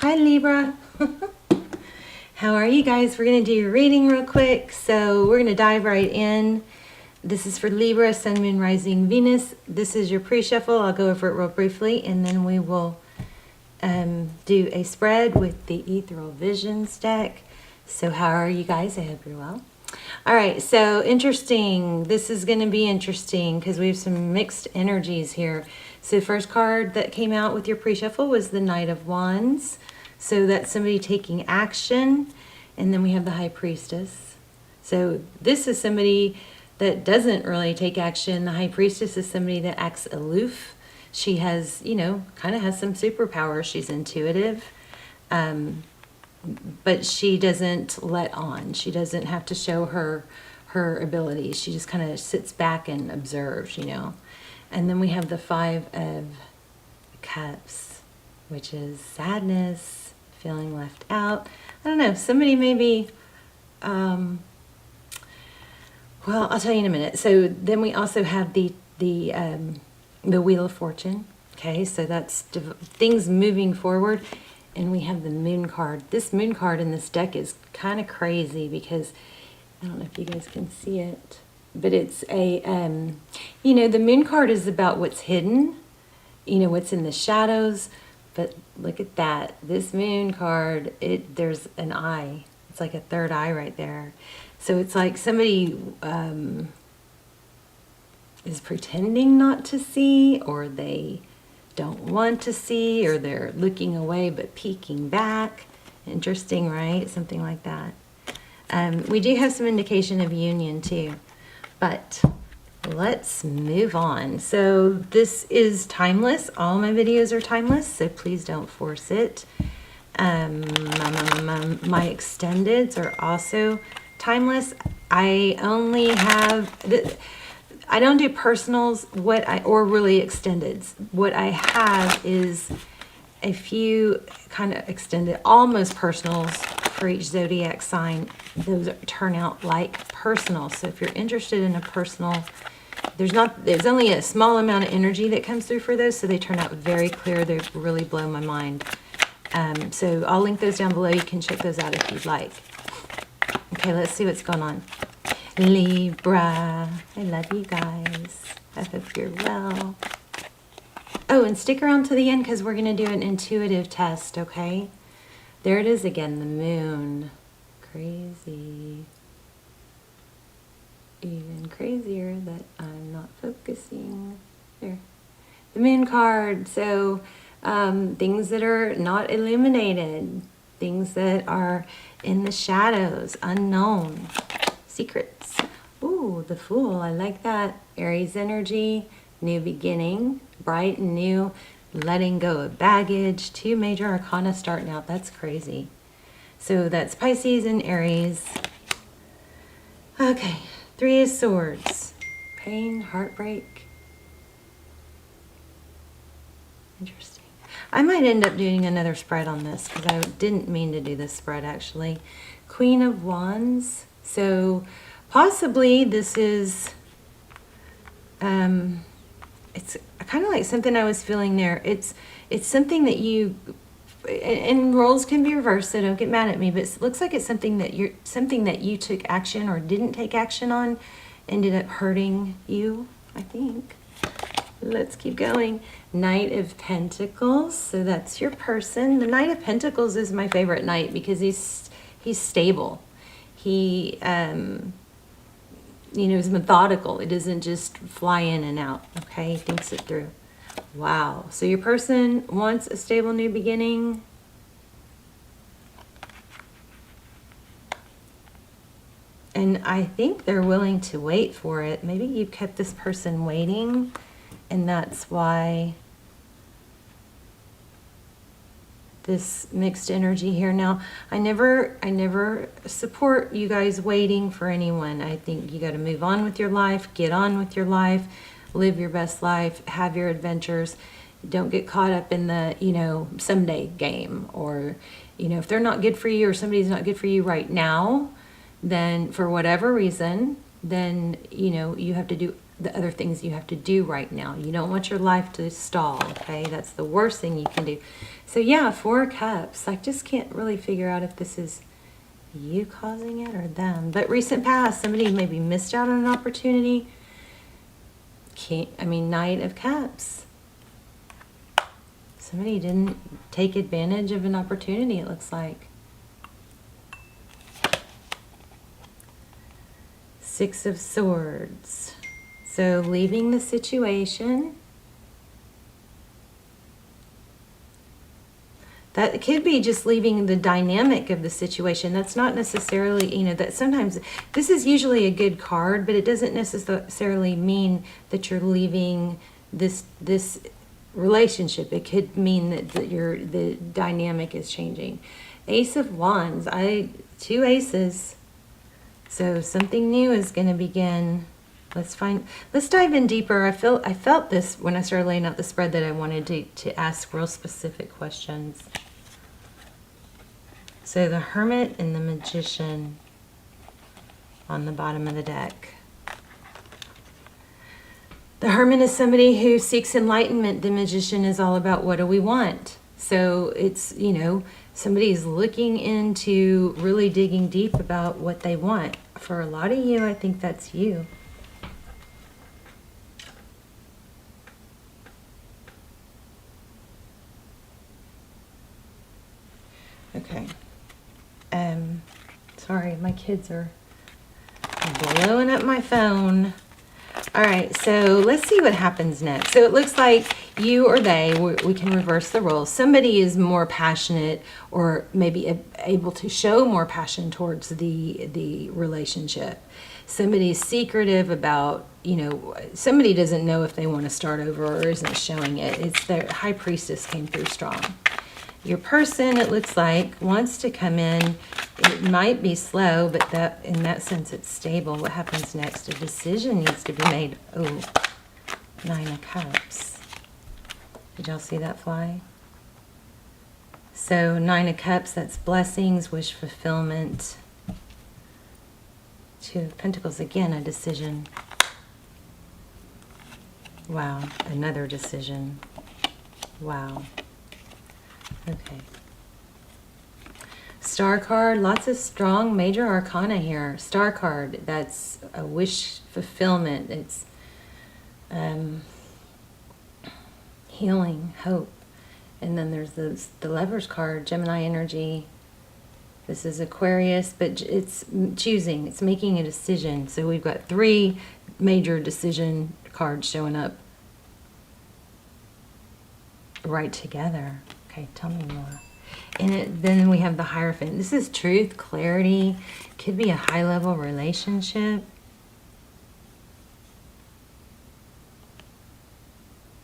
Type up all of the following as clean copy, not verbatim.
Hi Libra. How are you guys? We're going to do your reading real quick. So we're going to dive right in. This is for Libra, Sun, Moon, Rising, Venus. This is your pre-shuffle. I'll go over it real briefly and then we will do a spread with the Ethereal Visions deck. So how are you guys? I hope you're well. All right, so interesting. This is going to be interesting because we have some mixed energies here. So the first card that came out with your pre-shuffle was the Knight of Wands. So that's somebody taking action. And then we have the High Priestess. So this is somebody that doesn't really take action. The High Priestess is somebody that acts aloof. She has, you know, kind of has some superpowers. She's intuitive. But she doesn't let on. She doesn't have to show her abilities. She just kind of sits back and observes, you know. And then we have the Five of Cups, which is sadness, feeling left out. I don't know, somebody maybe, well, I'll tell you in a minute. So then we also have the Wheel of Fortune. Okay, so that's things moving forward. And we have the Moon card. This Moon card in this deck is kind of crazy because, I don't know if you guys can see it, but it's a, you know, the Moon card is about what's hidden, you know, what's in the shadows. But look at that. This Moon card, there's an eye. It's like a third eye right there. So it's like somebody is pretending not to see, or they don't want to see, or they're looking away but peeking back. Interesting, right? Something like that. We do have some indication of union too, but let's move on. So this is timeless. All my videos are timeless, so please don't force it. My extendeds are also timeless. I only have I don't do personals, or really extendeds. What I have is a few kind of extended, almost personals for each zodiac sign. Those turn out like personals. So if you're interested in a personal, there's only a small amount of energy that comes through for those, so they turn out very clear. They really blow my mind. So I'll link those down below. You can check those out if you'd like. Okay, let's see what's going on. Libra, I love you guys. I hope you're well. Oh, and stick around to the end because we're going to do an intuitive test, okay? There it is again, the Moon. Crazy. Even crazier that I'm not focusing. There. The Moon card. So, things that are not illuminated. Things that are in the shadows, unknown. Secrets. Ooh, the Fool. I like that. Aries energy, new beginning, bright and new, letting go of baggage. 2 major arcana starting out. That's crazy. So that's Pisces and Aries. Okay, 3 of Swords. Pain, heartbreak. Interesting. I might end up doing another spread on this because I didn't mean to do this spread actually. Queen of Wands. So possibly this is, it's kind of like something I was feeling there. It's something that you, and roles can be reversed, so don't get mad at me, but it looks like it's something that you took action or didn't take action on, ended up hurting you, I think. Let's keep going. Knight of Pentacles. So that's your person. The Knight of Pentacles is my favorite knight because he's stable. He, you know, is methodical. It doesn't just fly in and out, okay? He thinks it through. Wow. So your person wants a stable new beginning. And I think they're willing to wait for it. Maybe you've kept this person waiting, and that's why this mixed energy here. Now, I never support you guys waiting for anyone. I think you got to move on with your life, get on with your life, live your best life, have your adventures. Don't get caught up in the, you know, someday game, or, you know, if they're not good for you or somebody's not good for you right now, then for whatever reason, then, you know, you have to do the other things you have to do right now. You don't want your life to stall, okay? That's the worst thing you can do. So yeah, 4 of Cups. I just can't really figure out if this is you causing it or them. But recent past, somebody maybe missed out on an opportunity. Knight of Cups. Somebody didn't take advantage of an opportunity, it looks like. 6 of Swords. So leaving the situation. That could be just leaving the dynamic of the situation. That's not necessarily, that sometimes, this is usually a good card, but it doesn't necessarily mean that you're leaving this relationship. It could mean that the dynamic is changing. Ace of Wands. 2 aces. So something new is going to begin. Let's dive in deeper. I felt this when I started laying out the spread, that I wanted to ask real specific questions. So the Hermit and the Magician on the bottom of the deck. The Hermit is somebody who seeks enlightenment. The Magician is all about, what do we want? So it's, somebody's looking into really digging deep about what they want. For a lot of you, I think that's you. Okay. Sorry, my kids are blowing up my phone. All right, so let's see what happens next. So it looks like you or they, we can reverse the roles. Somebody is more passionate, or maybe able to show more passion towards the relationship. Somebody's secretive about, somebody doesn't know if they want to start over or isn't showing it. It's the High Priestess came through strong. Your person, it looks like, wants to come in. It might be slow, but in that sense, it's stable. What happens next? A decision needs to be made. Oh, 9 of Cups. Did y'all see that fly? So 9 of Cups, that's blessings, wish fulfillment. 2 of Pentacles, again, a decision. Wow, another decision. Wow. Okay. Star card, lots of strong major arcana here. Star card, that's a wish fulfillment. It's healing, hope. And then there's the Lovers card, Gemini energy. This is Aquarius, but it's choosing. It's making a decision. So we've got 3 major decision cards showing up right together. Okay, tell me more. And then we have the Hierophant. This is truth, clarity. Could be a high-level relationship.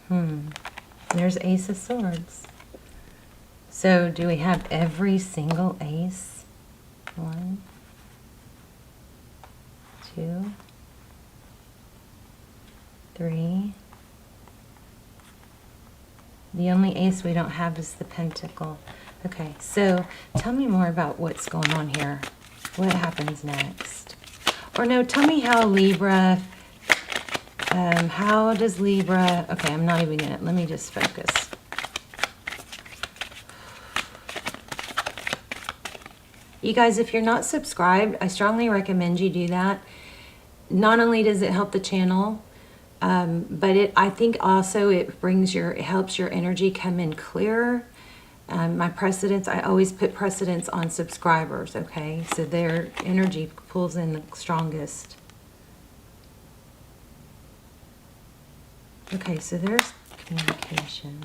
There's Ace of Swords. So do we have every single ace? 1, 2, 3. The only ace we don't have is the Pentacle. Okay, so tell me more about what's going on here. What happens next? Or no, tell me how Libra, how does Libra, okay, I'm not even gonna, let me just focus. You guys, if you're not subscribed, I strongly recommend you do that. Not only does it help the channel, but I think also it helps your energy come in clearer. My precedence, I always put precedence on subscribers, okay? So their energy pulls in the strongest. Okay, so there's communication.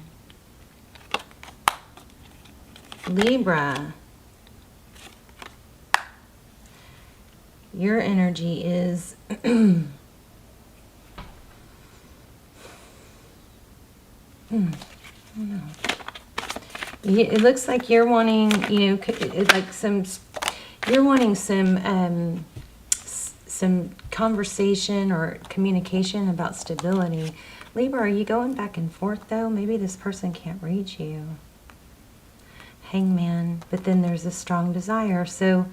Libra. Your energy is I don't know. It looks like you're wanting, you're wanting some conversation or communication about stability. Libra, are you going back and forth though? Maybe this person can't reach you. Hangman, but then there's a strong desire. So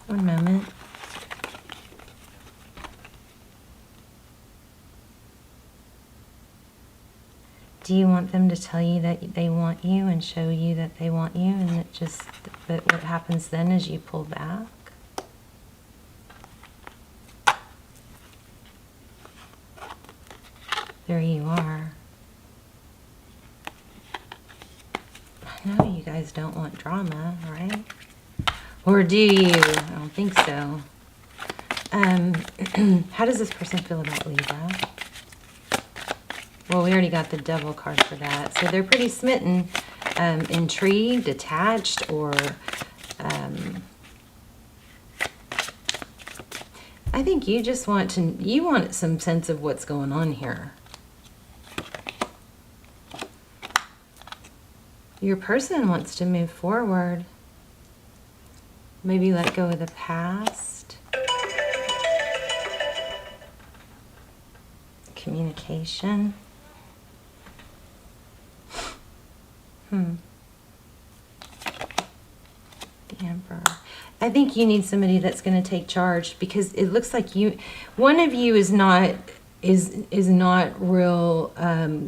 one moment. Do you want them to tell you that they want you and show you that they want you, and it just, but what happens then is you pull back? There you are. I know you guys don't want drama, right? Or do you? I don't think so. How does this person feel about Libra? Well, we already got the Devil card for that. So they're pretty smitten, intrigued, attached, or I think you just want some sense of what's going on here. Your person wants to move forward. Maybe let go of the past. Communication. The Emperor. I think you need somebody that's going to take charge, because it looks like one of you is not real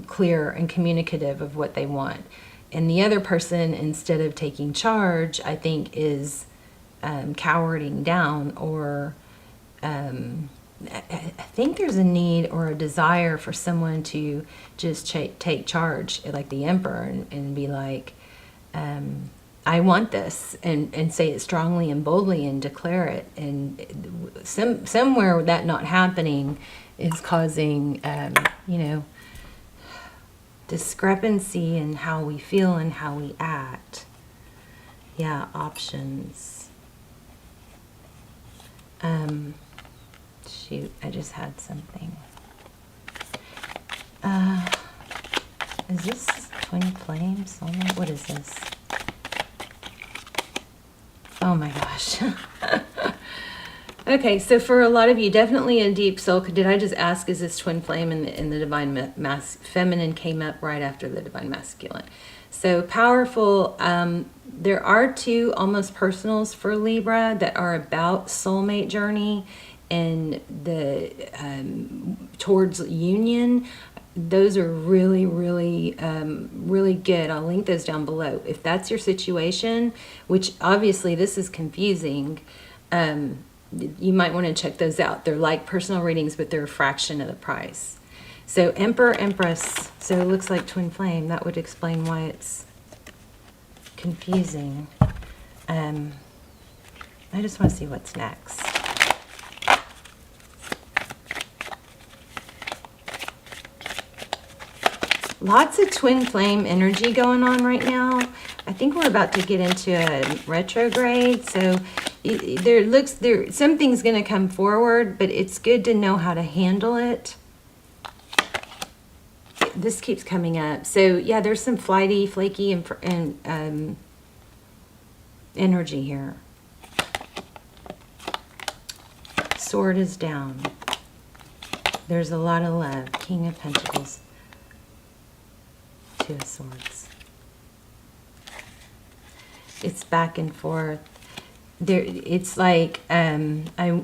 clear and communicative of what they want. And the other person, instead of taking charge, I think is cowering down, or I think there's a need or a desire for someone to just take charge, like the Emperor, and be like, I want this, and say it strongly and boldly and declare it. And somewhere that not happening is causing, discrepancy in how we feel and how we act. Yeah, options. Shoot, I just had something. Is this twin flame soulmate? What is this? Oh my gosh. Okay, so for a lot of you, definitely a deep soul. Did I just ask, is this twin flame, and the divine feminine came up right after the divine masculine? So powerful. There are two almost personals for Libra that are about soulmate journey and the towards union. Those are really, really, really good. I'll link those down below. If that's your situation, which obviously this is confusing, you might want to check those out. They're like personal readings, but they're a fraction of the price. So Emperor, Empress. So it looks like twin flame. That would explain why it's confusing. I just want to see what's next. Lots of twin flame energy going on right now. I think we're about to get into a retrograde, so something's going to come forward, but it's good to know how to handle it. This keeps coming up. So yeah, there's some flighty, flaky, and energy here. Sword is down. There's a lot of love. King of Pentacles. Two of Swords. It's back and forth. There, it's like I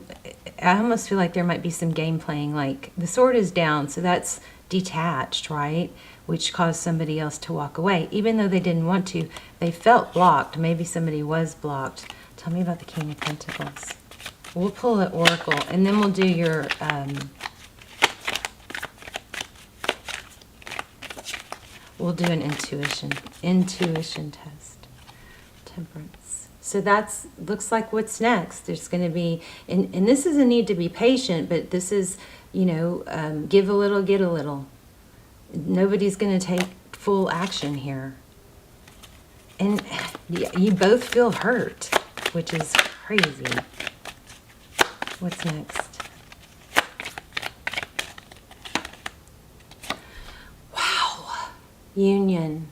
almost feel like there might be some game playing. Like the sword is down, so that's detached, right? Which caused somebody else to walk away, even though they didn't want to. They felt blocked. Maybe somebody was blocked. Tell me about the King of Pentacles. We'll pull an oracle, and then we'll do your we'll do an intuition test. Temperance. So that's looks like what's next. There's going to be, and this is a need to be patient, but this is, give a little, get a little. Nobody's going to take full action here. And you both feel hurt, which is crazy. What's next? Union.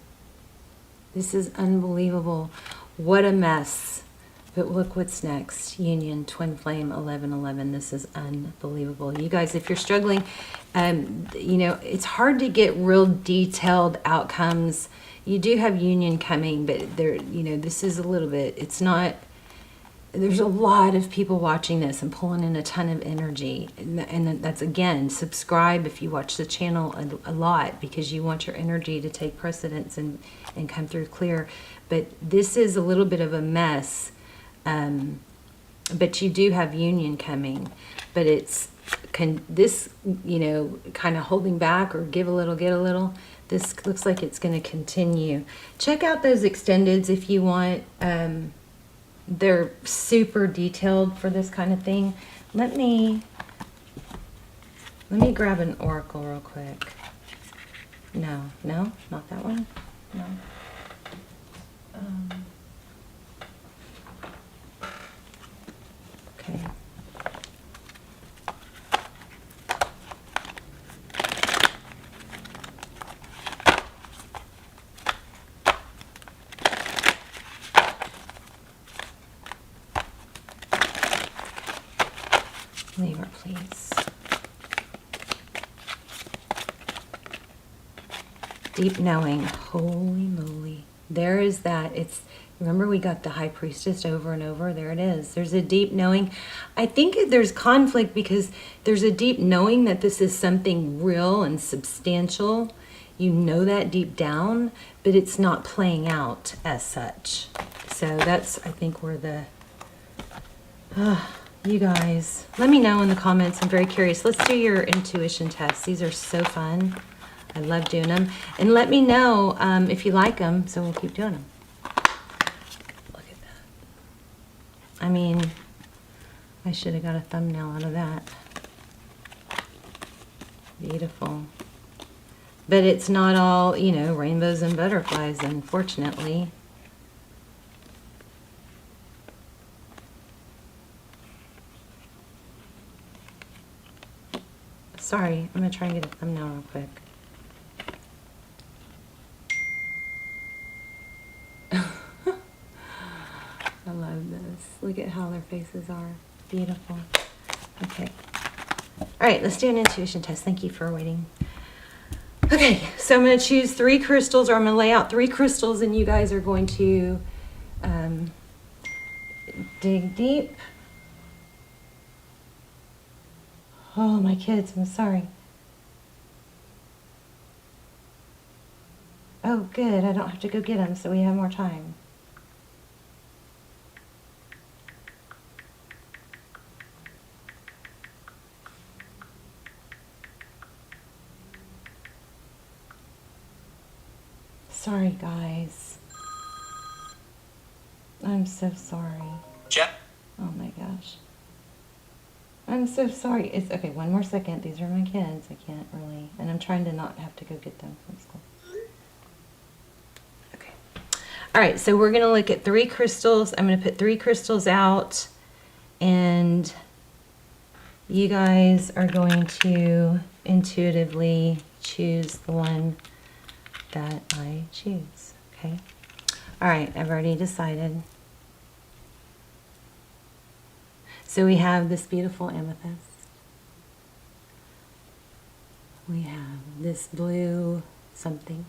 This is unbelievable. What a mess. But look what's next. Union, twin flame, 1111. This is unbelievable. You guys, if you're struggling, it's hard to get real detailed outcomes. You do have union coming, but this is a little bit, it's not, there's a lot of people watching this and pulling in a ton of energy. And that's, again, subscribe if you watch the channel a lot, because you want your energy to take precedence and come through clear. But this is a little bit of a mess. But you do have union coming. But it's this, you know, kind of holding back or give a little, get a little. This looks like it's going to continue. Check out those extendeds if you want. They're super detailed for this kind of thing. Let me grab an oracle real quick. No, not that one. No. Okay. Libra, please. Deep knowing. Holy moly. There is that. It's, remember we got the High Priestess over and over. There it is. There's a deep knowing. I think there's conflict because there's a deep knowing that this is something real and substantial. You know that deep down, but it's not playing out as such. So that's, I think, where the... you guys, let me know in the comments. I'm very curious. Let's do your intuition tests. These are so fun. I love doing them. And let me know if you like them, so we'll keep doing them. Look at that. I mean, I should have got a thumbnail out of that. Beautiful. But it's not all, you know, rainbows and butterflies, unfortunately. Sorry, I'm going to try and get a thumbnail real quick. I love this. Look at how their faces are. Beautiful. Okay. All right, let's do an intuition test. Thank you for waiting. Okay, so I'm going to choose 3 crystals, or I'm going to lay out 3 crystals, and you guys are going to dig deep. Oh, my kids, I'm sorry. Oh, good. I don't have to go get them, so we have more time. Sorry, guys. I'm so sorry. Check. Oh, my gosh. I'm so sorry. It's okay. One more second. These are my kids. I can't really, and I'm trying to not have to go get them from school. Okay. All right. So we're going to look at 3 crystals. I'm going to put 3 crystals out, and you guys are going to intuitively choose the one that I choose. Okay. All right. I've already decided. So we have this beautiful amethyst. We have this blue something.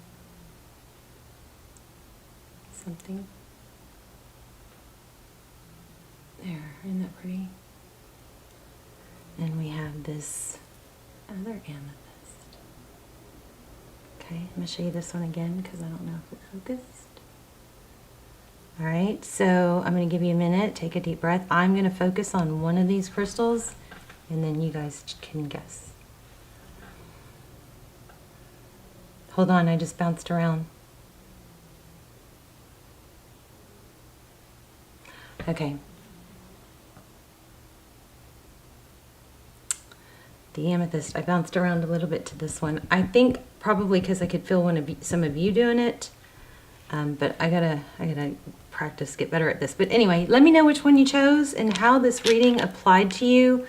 Something. There, isn't that pretty? And we have this other amethyst. Okay, I'm going to show you this one again because I don't know if it focused. All right, so I'm going to give you a minute. Take a deep breath. I'm going to focus on one of these crystals, and then you guys can guess. Hold on, I just bounced around. Okay. The amethyst. I bounced around a little bit to this one. I think probably because I could feel some of you doing it. But I gotta practice, get better at this. But anyway, let me know which one you chose and how this reading applied to you.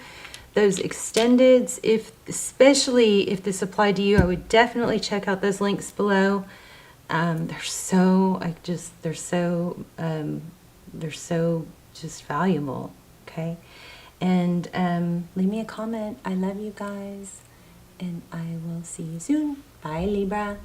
Those extendeds, especially if this applied to you, I would definitely check out those links below. They're so just valuable. Okay, and leave me a comment. I love you guys, and I will see you soon. Bye, Libra.